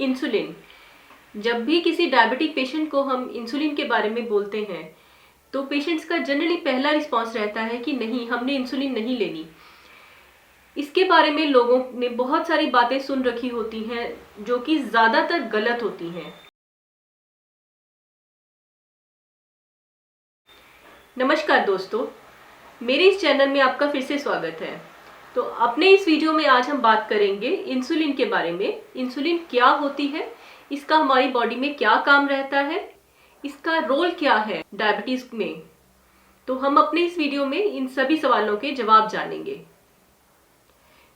Insulin. जब भी किसी डायबिटिक पेशेंट को हम इंसुलिन के बारे में बोलते हैं तो पेशेंट्स का जनरली पहला रिस्पॉन्स रहता है कि नहीं, हमने इंसुलिन नहीं लेनी। इसके बारे में लोगों ने बहुत सारी बातें सुन रखी होती हैं जो कि ज़्यादातर गलत होती हैं। नमस्कार दोस्तों, मेरे इस चैनल में आपका फिर से स्वागत है। तो अपने इस वीडियो में आज हम बात करेंगे इंसुलिन के बारे में। इंसुलिन क्या होती है, इसका हमारी बॉडी में क्या काम रहता है, इसका रोल क्या है डायबिटीज में। तो हम अपने इस वीडियो में इन सभी सवालों के जवाब जानेंगे।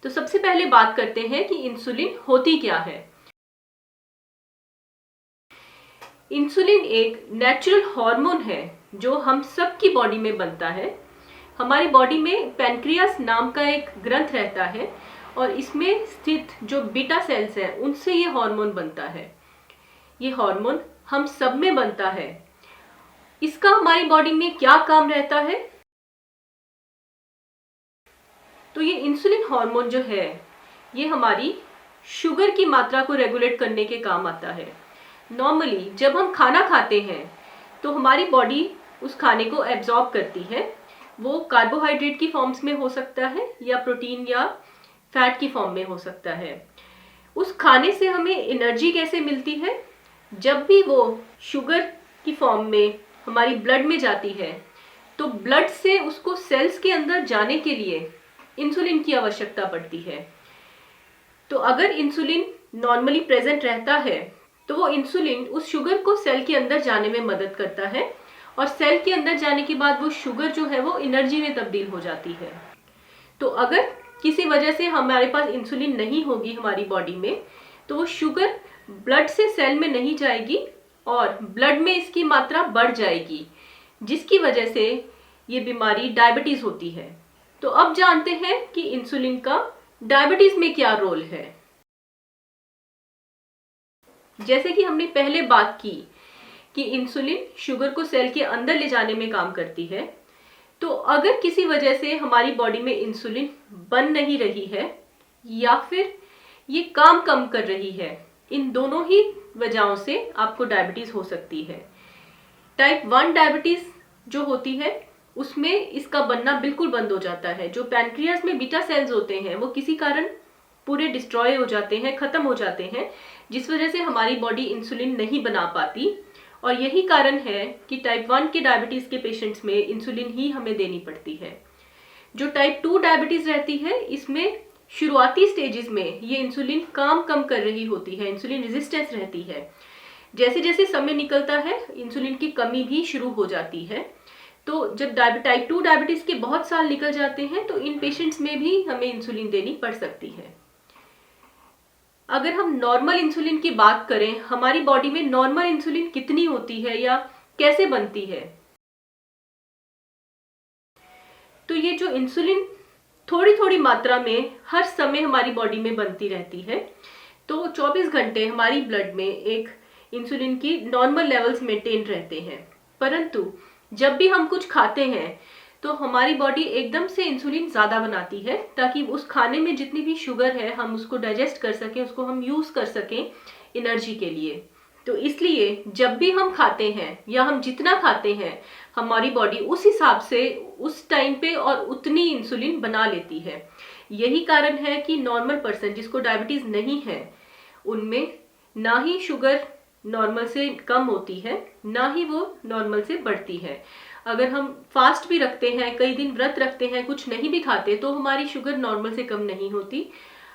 तो सबसे पहले बात करते हैं कि इंसुलिन होती क्या है। इंसुलिन एक नेचुरल हार्मोन है जो हम सबकी बॉडी में बनता है। हमारी बॉडी में पैनक्रियास नाम का एक ग्रंथ रहता है और इसमें स्थित जो बीटा सेल्स हैं उनसे ये हार्मोन बनता है। ये हार्मोन हम सब में बनता है। इसका हमारी बॉडी में क्या काम रहता है? तो ये इंसुलिन हार्मोन जो है ये हमारी शुगर की मात्रा को रेगुलेट करने के काम आता है। नॉर्मली जब हम खाना खाते हैं तो हमारी बॉडी उस खाने को एब्जॉर्ब करती है। वो कार्बोहाइड्रेट की फॉर्म्स में हो सकता है या प्रोटीन या फैट की फॉर्म में हो सकता है। उस खाने से हमें एनर्जी कैसे मिलती है? जब भी वो शुगर की फॉर्म में हमारी ब्लड में जाती है तो ब्लड से उसको सेल्स के अंदर जाने के लिए इंसुलिन की आवश्यकता पड़ती है। तो अगर इंसुलिन नॉर्मली प्रेजेंट रहता है तो वो इंसुलिन उस शुगर को सेल के अंदर जाने में मदद करता है और सेल के अंदर जाने के बाद वो शुगर जो है वो एनर्जी में तब्दील हो जाती है। तो अगर किसी वजह से हमारे पास इंसुलिन नहीं होगी हमारी बॉडी में तो वो शुगर ब्लड से सेल में नहीं जाएगी और ब्लड में इसकी मात्रा बढ़ जाएगी, जिसकी वजह से ये बीमारी डायबिटीज होती है। तो अब जानते हैं कि इंसुलिन का डायबिटीज में क्या रोल है। जैसे कि हमने पहले बात की कि इंसुलिन शुगर को सेल के अंदर ले जाने में काम करती है। तो अगर किसी वजह से हमारी बॉडी में इंसुलिन बन नहीं रही है या फिर ये काम कम कर रही है, इन दोनों ही वजहों से आपको डायबिटीज हो सकती है। टाइप 1 डायबिटीज जो होती है उसमें इसका बनना बिल्कुल बंद हो जाता है। जो पैनक्रियास में बीटा सेल्स होते हैं वो किसी कारण पूरे डिस्ट्रॉय हो जाते हैं, खत्म हो जाते हैं, जिस वजह से हमारी बॉडी इंसुलिन नहीं बना पाती। और यही कारण है कि टाइप 1 के डायबिटीज के पेशेंट्स में इंसुलिन ही हमें देनी पड़ती है। जो टाइप 2 डायबिटीज रहती है इसमें शुरुआती स्टेजेस में ये इंसुलिन काम कम कर रही होती है, इंसुलिन रेजिस्टेंस रहती है। जैसे जैसे समय निकलता है इंसुलिन की कमी भी शुरू हो जाती है। तो जब टाइप 2 डायबिटीज के बहुत साल निकल जाते हैं तो इन पेशेंट्स में भी हमें इंसुलिन देनी पड़ सकती है। अगर हम नॉर्मल इंसुलिन की बात करें, हमारी बॉडी में नॉर्मल इंसुलिन कितनी होती है या कैसे बनती है? तो ये जो इंसुलिन थोड़ी थोड़ी मात्रा में हर समय हमारी बॉडी में बनती रहती है। तो 24 घंटे हमारी ब्लड में एक इंसुलिन की नॉर्मल लेवल्स मेंटेन रहते हैं। परंतु जब भी हम कुछ खाते हैं तो हमारी बॉडी एकदम से इंसुलिन ज़्यादा बनाती है ताकि उस खाने में जितनी भी शुगर है हम उसको डाइजेस्ट कर सकें, उसको हम यूज़ कर सकें एनर्जी के लिए। तो इसलिए जब भी हम खाते हैं या हम जितना खाते हैं हमारी बॉडी उस हिसाब से उस टाइम पे और उतनी इंसुलिन बना लेती है। यही कारण है कि नॉर्मल पर्सन जिसको डायबिटीज़ नहीं है उनमें ना ही शुगर नॉर्मल से कम होती है ना ही वो नॉर्मल से बढ़ती है। अगर हम फास्ट भी रखते हैं, कई दिन व्रत रखते हैं, कुछ नहीं भी खाते तो हमारी शुगर नॉर्मल से कम नहीं होती।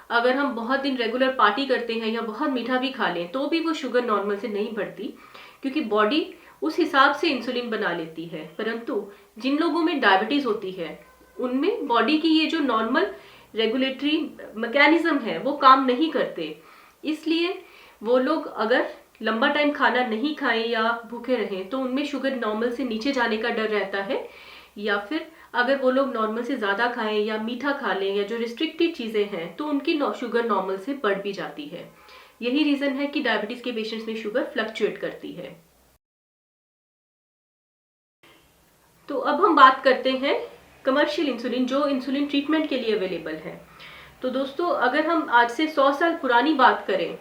अगर हम बहुत दिन रेगुलर पार्टी करते हैं या बहुत मीठा भी खा लें तो भी वो शुगर नॉर्मल से नहीं बढ़ती, क्योंकि बॉडी उस हिसाब से इंसुलिन बना लेती है। परंतु जिन लोगों में डायबिटीज होती है उनमें बॉडी की ये जो नॉर्मल रेगुलेटरी मैकेनिज्म है वो काम नहीं करते। इसलिए वो लोग अगर लंबा टाइम खाना नहीं खाएं या भूखे रहें तो उनमें शुगर नॉर्मल से नीचे जाने का डर रहता है, या फिर अगर वो लोग नॉर्मल से ज़्यादा खाएं या मीठा खा लें या जो रिस्ट्रिक्टेड चीज़ें हैं तो उनकी शुगर नॉर्मल से बढ़ भी जाती है। यही रीज़न है कि डायबिटीज़ के पेशेंट्स में शुगर फ्लक्चुएट करती है। तो अब हम बात करते हैं कमर्शियल इंसुलिन, जो इंसुलिन ट्रीटमेंट के लिए अवेलेबल है। तो दोस्तों अगर हम आज से 100 साल पुरानी बात करें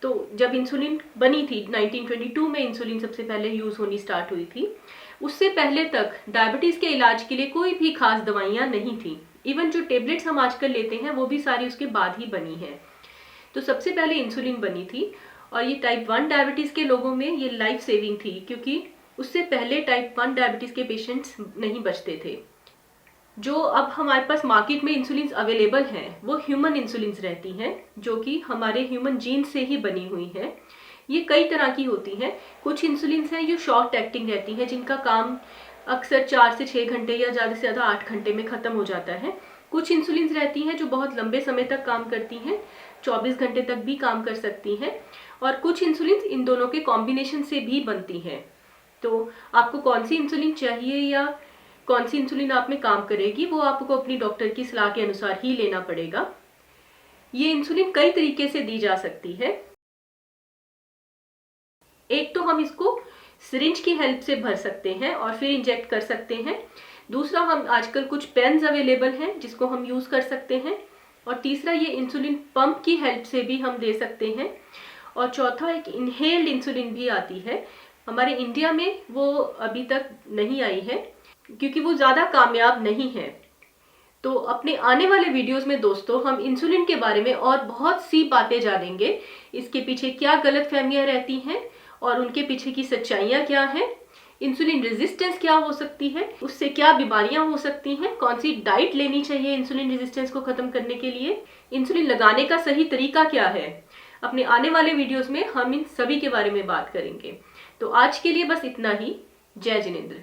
तो जब इंसुलिन बनी थी 1922 में इंसुलिन सबसे पहले यूज़ होनी स्टार्ट हुई थी, उससे पहले तक डायबिटीज़ के इलाज के लिए कोई भी खास दवाइयाँ नहीं थी। इवन जो टेबलेट्स हम आजकल लेते हैं वो भी सारी उसके बाद ही बनी है। तो सबसे पहले इंसुलिन बनी थी और ये टाइप 1 डायबिटीज़ के लोगों में ये लाइफ सेविंग थी, क्योंकि उससे पहले टाइप 1 डायबिटीज़ के पेशेंट्स नहीं बचते थे। जो अब हमारे पास मार्केट में इंसुलिन अवेलेबल हैं वो ह्यूमन इंसुलिन रहती हैं, जो कि हमारे ह्यूमन जीन से ही बनी हुई हैं। ये कई तरह की होती हैं। कुछ इंसुलिन हैं जो शॉर्ट एक्टिंग रहती हैं, जिनका काम अक्सर 4 से 6 घंटे या ज़्यादा से ज़्यादा 8 घंटे में ख़त्म हो जाता है। कुछ इंसुलिन रहती हैं जो बहुत लंबे समय तक काम करती हैं, 24 घंटे तक भी काम कर सकती हैं। और कुछ इंसुलिन इन दोनों के कॉम्बिनेशन से भी बनती हैं। तो आपको कौन सी इंसुलिन चाहिए या कौन सी इंसुलिन आप में काम करेगी, वो आपको अपनी डॉक्टर की सलाह के अनुसार ही लेना पड़ेगा। ये इंसुलिन कई तरीके से दी जा सकती है। एक तो हम इसको सिरिंज की हेल्प से भर सकते हैं और फिर इंजेक्ट कर सकते हैं। दूसरा, हम आजकल कुछ पेन्स अवेलेबल हैं जिसको हम यूज़ कर सकते हैं। और तीसरा, ये इंसुलिन पंप की हेल्प से भी हम दे सकते हैं। और चौथा, एक इनहेल्ड इंसुलिन भी आती है। हमारे इंडिया में वो अभी तक नहीं आई है क्योंकि वो ज़्यादा कामयाब नहीं है। तो अपने आने वाले वीडियोस में दोस्तों हम इंसुलिन के बारे में और बहुत सी बातें जानेंगे। इसके पीछे क्या गलतफहमियां रहती हैं और उनके पीछे की सच्चाइयां क्या हैं, इंसुलिन रेजिस्टेंस क्या हो सकती है, उससे क्या बीमारियां हो सकती हैं, कौन सी डाइट लेनी चाहिए इंसुलिन रेजिस्टेंस को खत्म करने के लिए, इंसुलिन लगाने का सही तरीका क्या है। अपने आने वाले वीडियोस में हम इन सभी के बारे में बात करेंगे। तो आज के लिए बस इतना ही। जय जिनेंद्र।